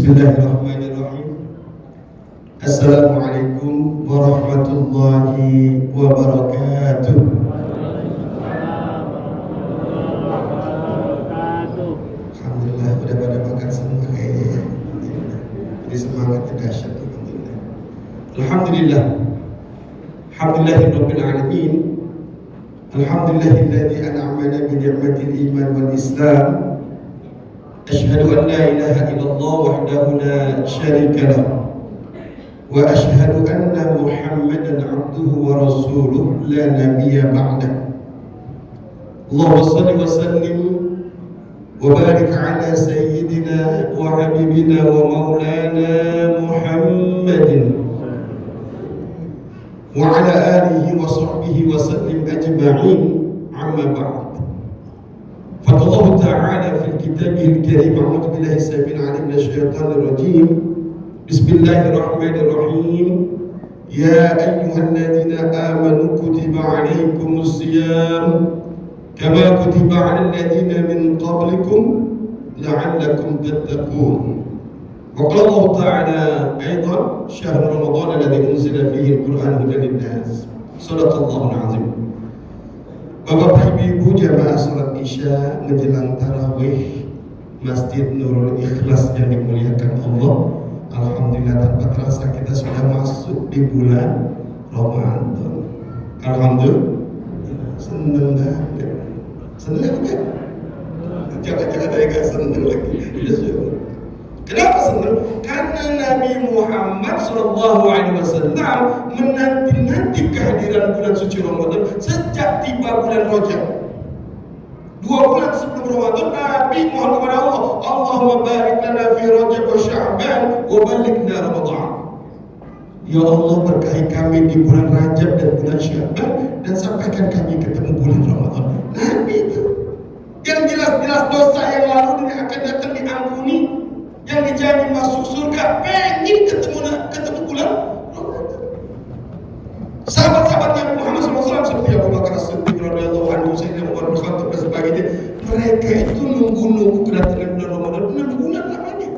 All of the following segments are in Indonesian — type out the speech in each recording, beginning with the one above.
Bismillahirrahmanirrahim. Assalamualaikum warahmatullahi wabarakatuh. Alhamdulillah udah pada makan semua kayaknya ya. Jadi semangatnya dahsyat. Alhamdulillah. Alhamdulillahirabbil alamin. Alhamdulillahilladzi an'amana bi ni'matil iman wal islam. أشهد أن لا إله إلا الله وحده لا شريك له وأشهد أن محمدا عبده ورسوله لا نبي بعده اللهم صل وسلم وبارك على سيدنا وحبيبنا ومولانا محمد وعلى آله وصحبه وسلم أجمعين عما بعد فقال الله تعالى في كتابه الكريم أعوذ بالله السميع العليم من الشيطان الرجيم بسم الله الرحمن الرحيم يا أيها الذين آمنوا كتب عليكم الصيام كما كتب على الذين من قبلكم لعلكم تتقون وقال الله تعالى أيضا شهر رمضان الذي أنزل فيه القرآن هدى للناس صدق الله العظيم. Bapak Ibu jamaah salat Isya menjelang tarawih Masjid Nurul Ikhlas yang dimuliakan Allah. Alhamdulillah tanpa terasa kita sudah masuk di bulan Ramadan. Alhamdulillah. Seneng banget. Seneng kan? Jangan-jangan ada yang gak seneng lagi. Kenapa senang? Karena Nabi Muhammad SAW menanti-nanti kehadiran bulan suci Ramadan sejak tiba bulan Rajab. 2 bulan sebelum Ramadan Nabi mohon kepada Allah, Allahumma barik lana fi Rajab wa Sya'ban wa balighna Ramadan. Ya Allah, berkahi kami di bulan Rajab dan bulan Sya'ban dan sampaikan kami ketemu bulan Ramadan. Nabi itu yang jelas-jelas dosa yang lalu dan akan datang diampuni, yang dijamin masuk surga, pengen ketemu bulan Ramadan. Sahabat-sahabat Nabi Muhammad SAW seperti Abu Bakar As-Siddiq radhiyallahu anhu, Sayyidina Umar bin Khattab dan sebagainya, mereka itu nunggu kedatangan bulan Ramadan 6 bulan lamanya.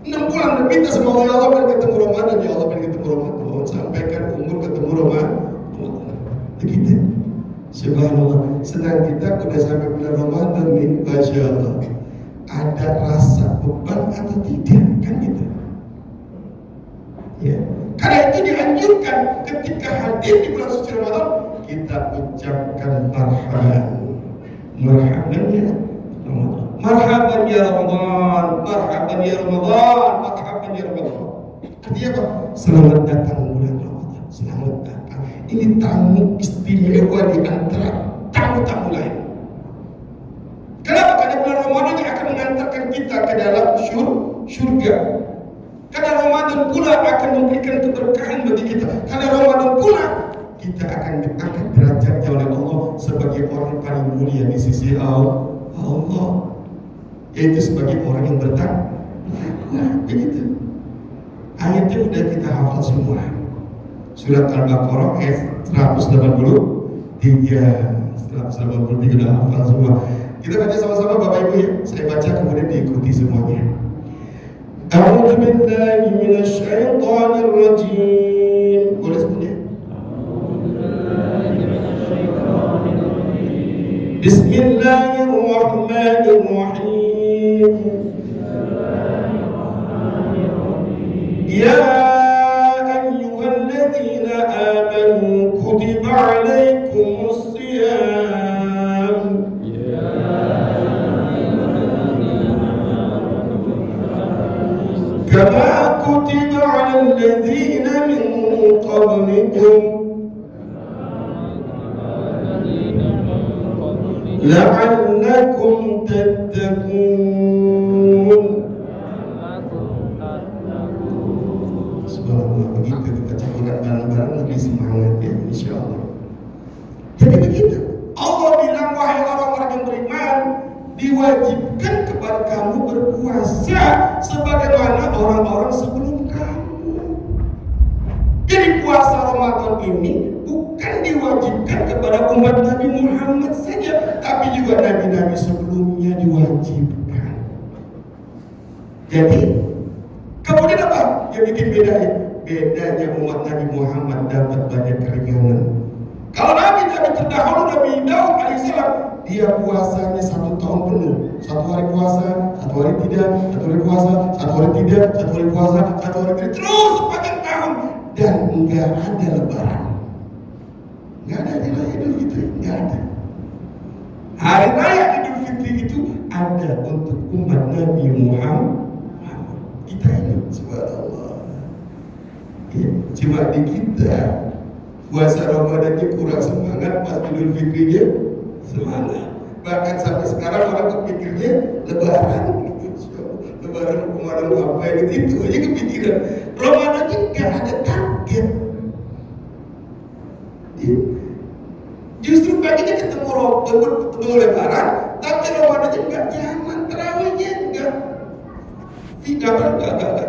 6 bulan berpinta sama Allah, ya Allah pengen ketemu Ramadan, ya Allah pengen ketemu Ramadan, sampaikan umur ketemu Ramadan. Begitu. Subhanallah, senang kita udah sampai bulan Ramadan nih, Masya Allah. Ada rasa beban atau tidak, kan gitu ya. Karena itu dianjurkan ketika hadir di bulan suci Ramadan kita ucapkan marhaban ya Ramadan, marhaban ya Ramadan, marhaban ya Ramadan, marhaban ya Ramadan. Artinya apa? Selamat datang bulan Ramadan, selamat datang. Ini tamu istimewa di antara tamu-tamu lain. Kenapa? Karena bulan Ramadan yang akan mengantarkan kita ke dalam surga. Karena Ramadan pula akan memberikan keberkahan bagi kita. Karena Ramadan pula kita akan diangkat derajatnya oleh Allah sebagai orang paling mulia di sisi Allah, yaitu sebagai orang yang bertakwa. Begitu. Ayatnya udah kita hafal semua. Surat Al-Baqarah ayat 183 udah hafal semua. Kita baca sama-sama Bapak Ibu ya. Saya baca kemudian diikuti semuanya. A'udzu billahi minasy syaithanir rajim. Boleh semuanya? Bismillahirrahmanirrahim. Ya ayyuhalladzina amanu kutiba 'alaikumus shiyam كما كتب على الذين من قبلكم لعلكم تتقون. Subhanallah, begitu kita cakap bareng-bareng lebih semangat ya, insya Allah. Jadi begitu Allah bilang, wahai orang-orang yang beriman, diwajibkan kepada kamu berpuasa sebagaimana orang-orang sebelum kamu. Jadi puasa Ramadan ini bukan diwajibkan kepada umat Nabi Muhammad saja, tapi juga nabi-nabi sebelumnya diwajibkan. Jadi kemudian apa yang bikin bedanya? Bedanya umat Nabi Muhammad dapat banyak keringanan. Kalau Nabi terdahulu Nabi Daud alaihissalam, dia puasanya 1 tahun penuh, 1 hari puasa, 1 hari tidak, 1 hari puasa, 1 hari tidak, 1 hari puasa, 1 hari tidak, terus sepanjang tahun, dan enggak ada lebaran, enggak ada hari raya Idul Fitri, enggak ada. Hari raya Idul Fitri itu ada untuk umat Nabi Muhammad. Kita ini, subhanallah, ya, cuma di kita puasa Ramadannya kurang semangat, pas Idul Fitrinya semangat. Bahkan sampai sekarang orang kepikirnya lebaran gitu. Lebaran kemarin apa itu aja kepikiran. Ramadannya nggak ada target. Ya. Justru baginya ketemu lebaran, tapi Ramadannya nggak jalan, terawihnya nggak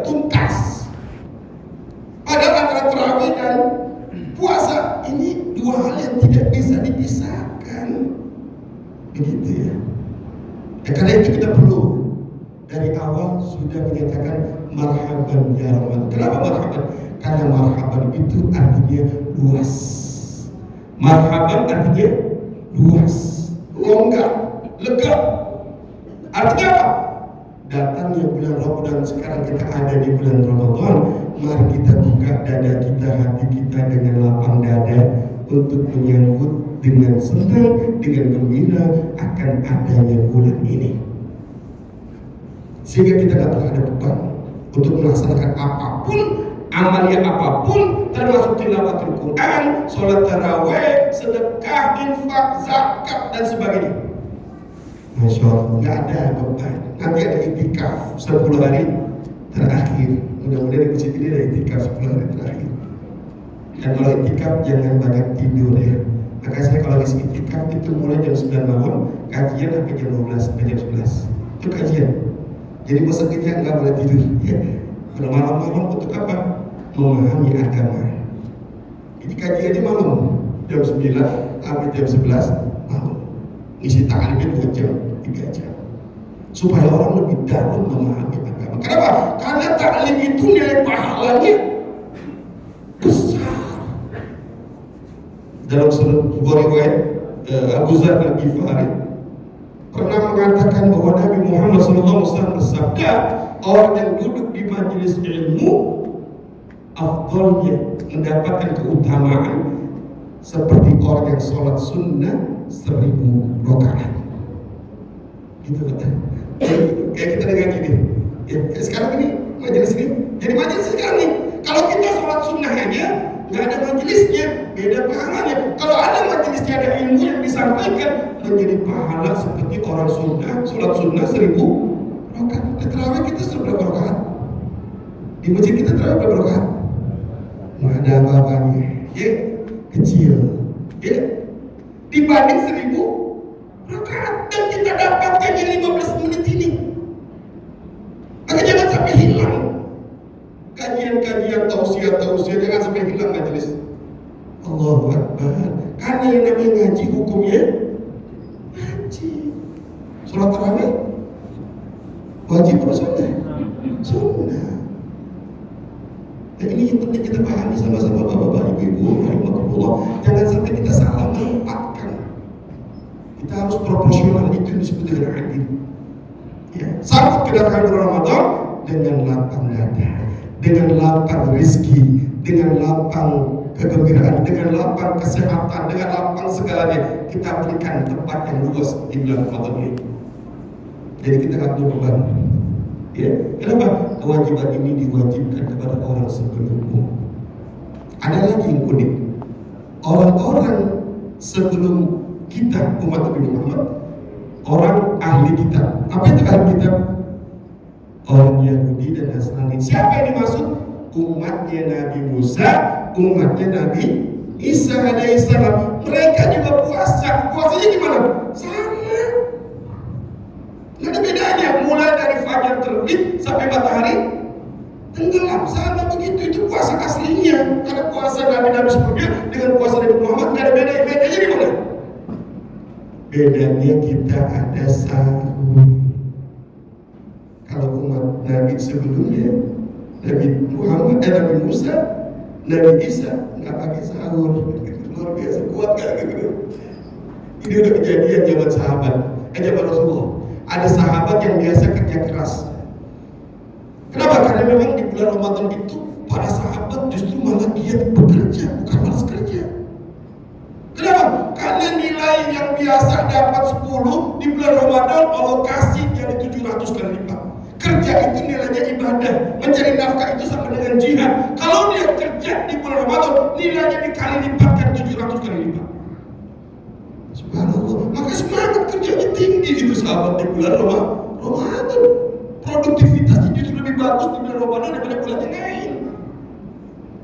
tuntas. Padahal antara terawih dan puasa ini 2 hal yang tidak bisa dipisahkan, begitu ya. Karena itu kita perlu dari awal sudah menyatakan marhaban ya Ramadan. Kenapa marhaban? Karena marhaban itu artinya luas. Marhaban artinya luas, longgar, lega. Artinya apa? Datangnya bulan Ramadan, sekarang kita ada di bulan Ramadan, mari kita buka dada kita, hati kita dengan lapang dada untuk menyambut dengan senang, dengan gembira akan adanya bulan ini. Sehingga kita tidak pernah ada beban untuk melaksanakan apapun, amalia apapun, termasuk tilawatul Quran, sholat tarawih, sedekah, infak, zakat dan sebagainya. Masya Allah, nggak ada beban. Nanti ada itikaf 10 hari terakhir. Mudah-mudahan di masjid ini ada itikaf 10 hari terakhir. Dan kalau itikaf jangan banyak tidur ya. Maka saya kalau isi itikaf itu mulai jam 9 malam, kajian sampai jam 12 sampai jam 11. Itu kajian. Jadi pesertanya nggak boleh tidur ya. Kalau malam-malam untuk apa? Memahami agama. Jadi kajiannya malam jam 9 sampai jam 11 malam. Isi ta'limnya 2 jam, 3 jam. Supaya orang lebih dalam memahami agama. Kenapa? Karena ta'lim itu nilai pahalanya besar. Dalam sebuah riwayat Abu Dzar Al-Ghifari pernah mengatakan bahwa Nabi Muhammad SAW bersabda, orang yang duduk di majelis ilmu afdalnya mendapatkan keutamaan seperti orang yang sholat sunnah 1000 rakaat. Gitu kan? Kayak kita dengar gini. Ya, sekarang ini majelis ini. Jadi majelis sekarang nih, kalau kita sholat sunnah aja nggak ada majelisnya, beda pahalanya. Kalau ada majelisnya, ada ilmu yang disampaikan, menjadi pahala seperti orang sunnah, sholat sunnah 1000 rakaat. Terawih kita berapa rakaat? Di masjid kita terawih berapa rakaat? Nggak ada apa-apanya, ya kecil, ya dibanding 1000 rakaat, dan kita dapatkan yang 15 menit ini. Maka jangan sampai hilang kajian-kajian tausiah, jangan sampai hilang majelis. Allahu Akbar. Karena yang namanya ngaji hukumnya ngaji. Sholat tarawih wajib apa sunnah? Sunnah. Dan ini yang penting kita pahami sama-sama bapak-bapak, ibu-ibu, rahimahullah. Jangan sampai kita salah menempatkan. Kita harus proporsional, itu disebut dengan adil. Ya, sambut kedatangan bulan Ramadan dengan lapang dada, dengan lapang rezeki, dengan lapang kegembiraan, dengan lapang kesehatan, dengan lapang segalanya. Kita berikan tempat yang luas di bulan Ramadan ini. Jadi kita nggak punya beban. Ya, kenapa? Kewajiban ini diwajibkan kepada orang sebelummu. Ada lagi yang unik. Orang-orang sebelum kita, umat Nabi Muhammad, orang ahli kitab. Apa itu ahli kitab? Orang Yahudi dan Nasrani. Siapa yang dimaksud? Umatnya Nabi Musa, umatnya Nabi Isa alaihissalam. Mereka juga puasa. Puasanya gimana? Sama. Nggak ada bedanya. Mulai dari fajar terbit sampai matahari tenggelam, sama begitu. Itu puasa aslinya. Karena puasa Nabi sebelumnya dengan puasa Nabi Muhammad nggak ada bedanya. Bedanya di mana? Bedanya kita ada sahur. Kalau umat Nabi sebelumnya, Nabi Muhammad, Nabi Musa, Nabi Isa nggak pakai sahur. Luar biasa kuat kan gitu. Ini udah kejadian zaman sahabat, zaman Rasulullah. Ada sahabat yang biasa kerja keras. Kenapa? Karena memang di bulan Ramadan itu para sahabat justru malah giat bekerja, bukan malas kerja. Kenapa? Karena nilai yang biasa dapat 10 di bulan Ramadan Allah kasih jadi 700 kali lipat. Kerja itu nilainya ibadah, mencari nafkah itu sama dengan jihad. Kalau dia kerja di bulan Ramadan, nilainya dikali lipatkan 700 kali lipat. Subhanallah, maka semangat kerjanya tinggi itu sahabat di bulan Ramadan. Produktivitasnya justru lebih bagus di bulan Ramadan daripada bulan yang lain.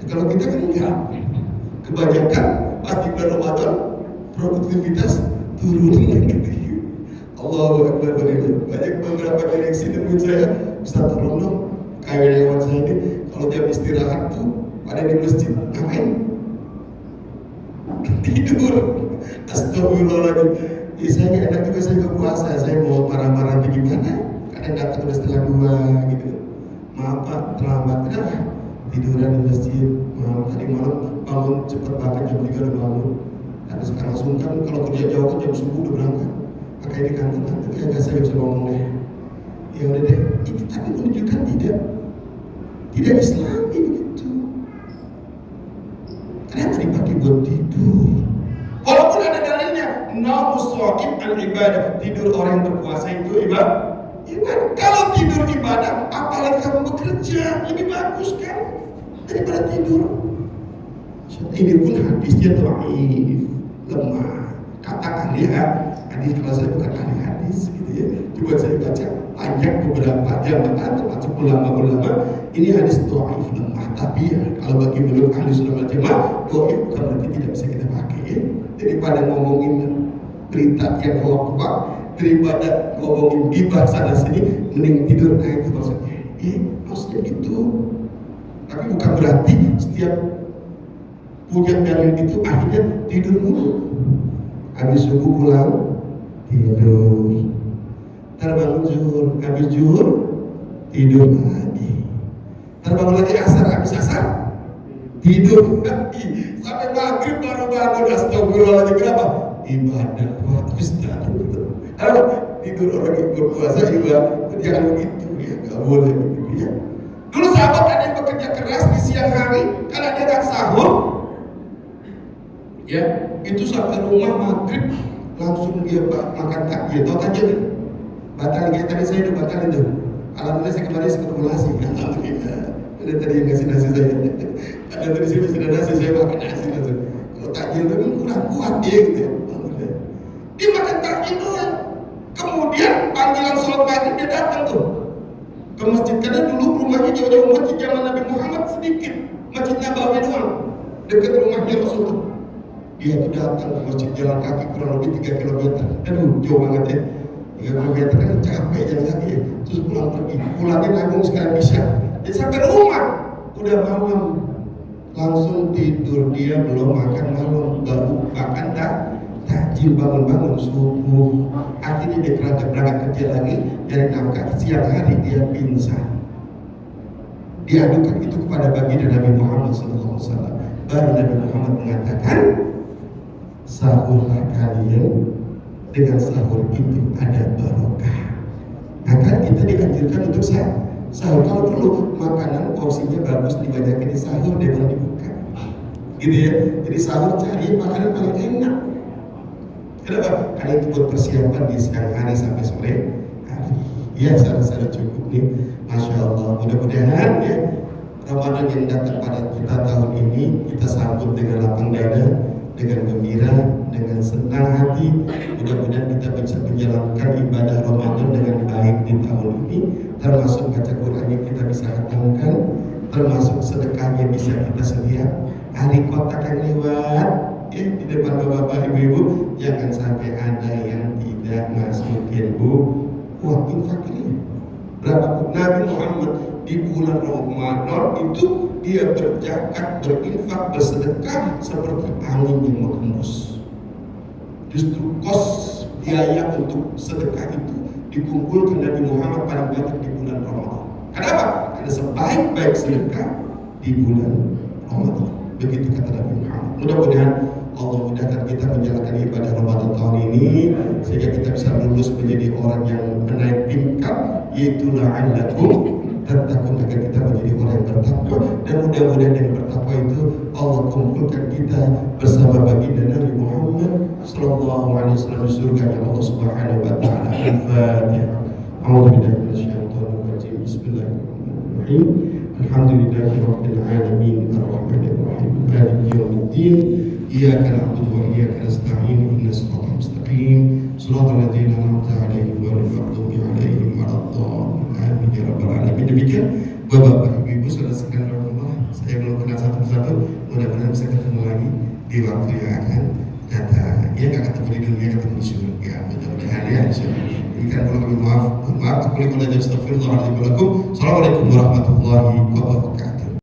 Kalau kita kan enggak, kebanyakan pas di bulan Ramadan produktivitas turun gitu. Allahu Akbar. Banyak beberapa direksi nemuin saya, Ustaz tolong dong karyawan saya ini kalau dia istirahat tuh pada di masjid ngapain? Tidur. Astagfirullahaladzim. Ya, saya nggak enak juga, saya berpuasa, saya mau marah-marah gimana? Kadang datang udah 1:30 gitu. Maaf Pak, terlambat. Kenapa? Tiduran di masjid. Maaf, tadi malam bangun cepat banget jam 3 udah bangun. Habis sekarang langsung kan kalau kerja jauh kan jam subuh udah berangkat. Pakai di kantor, tapi agak saya bisa ngomong deh. Ya udah deh, ini tapi menunjukkan tidak Islami begitu. Kenapa dipakai buat tidur? Walaupun ada dalilnya, naumus shaim al ibadah, tidur orang yang berpuasa itu ibadah. Kalau tidur ibadah, apalagi kamu bekerja, lebih bagus kan daripada tidur. Ini pun hadisnya dhaif, lemah. Katakan ya, hadis kalau saya bukan ahli hadis gitu ya. Coba saya baca banyak beberapa jamaah termasuk ulama-ulama, ini hadis dhaif, lemah. Tapi ya, kalau bagi menurut ahli sunnah wal jamaah, dhaif bukan berarti tidak bisa kita pakai ya. Daripada ngomongin berita yang hoax, daripada ngomongin gibah sana sini, mending tidur. Nah itu maksudnya. Maksudnya itu. Tapi bukan berarti setiap punya dalil itu akhirnya tidur mulu. Habis subuh pulang tidur, terbangun zuhur, habis zuhur tidur lagi, terbangun lagi asar, habis asar tidur lagi, sampai maghrib baru bangun. Astagfirullahaladzim. Kenapa? Ibadah. Wah, Ustaz, tidur orang yang berpuasa ibadah, jangan begitu ya, nggak boleh begitu ya. Dulu sahabat ada yang bekerja keras di siang hari karena dia nggak sahur, ya itu sampai rumah maghrib langsung dia makan takjil. Tahu takjil? Batal kayak tadi saya udah batal itu. Alhamdulillah saya kemarin ketemu nasi. Alhamdulillah. Ada tadi yang ngasih nasi saya. Ada tadi saya masih ada nasi, saya makan nasi langsung. Kalau takjil itu kurang kuat dia gitu ya. Alhamdulillah. Dia makan takjil doang. Kemudian panggilan sholat maghrib dia datang tuh ke masjid, karena dulu rumahnya jauh-jauh, masjid zaman Nabi Muhammad sedikit, Masjid Nabawi doang, dekat rumahnya Rasulullah. Dia tuh datang ke masjid jalan kaki kurang lebih 3 km. Aduh, jauh banget ya. 3 km kan capek jalan kaki ya. Terus pulang pergi, pulangnya nanggung sekarang bisa. Jadi sampai rumah udah malam, langsung tidur. Dia belum makan malam, baru makan takjil, bangun-bangun subuh. Akhirnya dia berangkat kerja lagi, dari nafkah. Siang hari dia pingsan. Diadukan itu kepada baginda Nabi Muhammad SAW. Baru Nabi Muhammad mengatakan, sahurlah kalian, dengan sahur itu ada barokah. Maka kita dianjurkan untuk sahur. Kalau perlu makanan porsinya bagus, dibanyakin di sahur daripada dibuka, gitu ya. Jadi sahur cari makanan paling enak. Kenapa? Karena itu buat persiapan di siang hari sampai sore hari. Ya, saya cukup nih. Masya Allah. Mudah-mudahan ya Ramadan yang datang pada kita tahun ini kita sambut dengan lapang dada, dengan gembira, dengan senang hati. Mudah-mudahan kita bisa menjalankan ibadah Ramadan dengan baik di tahun ini, termasuk baca Quran yang kita bisa khatamkan, termasuk sedekahnya bisa kita sedia. Hari kotak yang lewat di depan bapak-bapak, ibu-ibu, jangan sampai ada yang tidak masukin uang infak ini. Berapa Nabi Muhammad di bulan Ramadan itu dia berzakat, berinfak, bersedekah seperti angin yang menghembus. Justru kos biaya untuk sedekah itu dikumpulkan Nabi Muhammad paling banyak di bulan Ramadan. Karena Kenapa? Karena sebaik-baik sedekah di bulan Ramadan. Begitu kata Nabi Muhammad. Mudah-mudahan Allah mudahkan kita menjalankan ibadah Ramadan tahun ini sehingga kita bisa lulus menjadi orang yang menaik tingkat, yaitu la'allakum tattaqun, agar kita menjadi orang yang bertakwa. Dan mudah-mudahan yang bertakwa itu Allah kumpulkan kita bersama baginda Nabi Muhammad sallallahu alaihi wasallam di surga Allah Subhanahu wa taala. Al-Fatihah. A'udzubillahi minasyaitonir rajim. Bismillahirrahmanirrahim. Alhamdulillahirabbil alamin arrahmanir rahim maliki yaumiddin iyyaka na'budu wa iyyaka nasta'in ihdinas siratal mustaqim siratal ladzina an'amta 'alaihim ghairil maghdubi 'alaihim waladdallin amin ya rabbal alamin. Demikian Bapak Ibu saudara sekalian rahmatullah, saya belum kenal satu-satu, mudah-mudahan bisa ketemu lagi di waktu yang akan datang. Ya nggak ketemu di dunia, ketemu di surga, mudah-mudahan ya insyaallah. Jika perlu maaf, aku boleh mengucapkan astagfirullahaladzim. Assalamualaikum warahmatullahi wabarakatuh.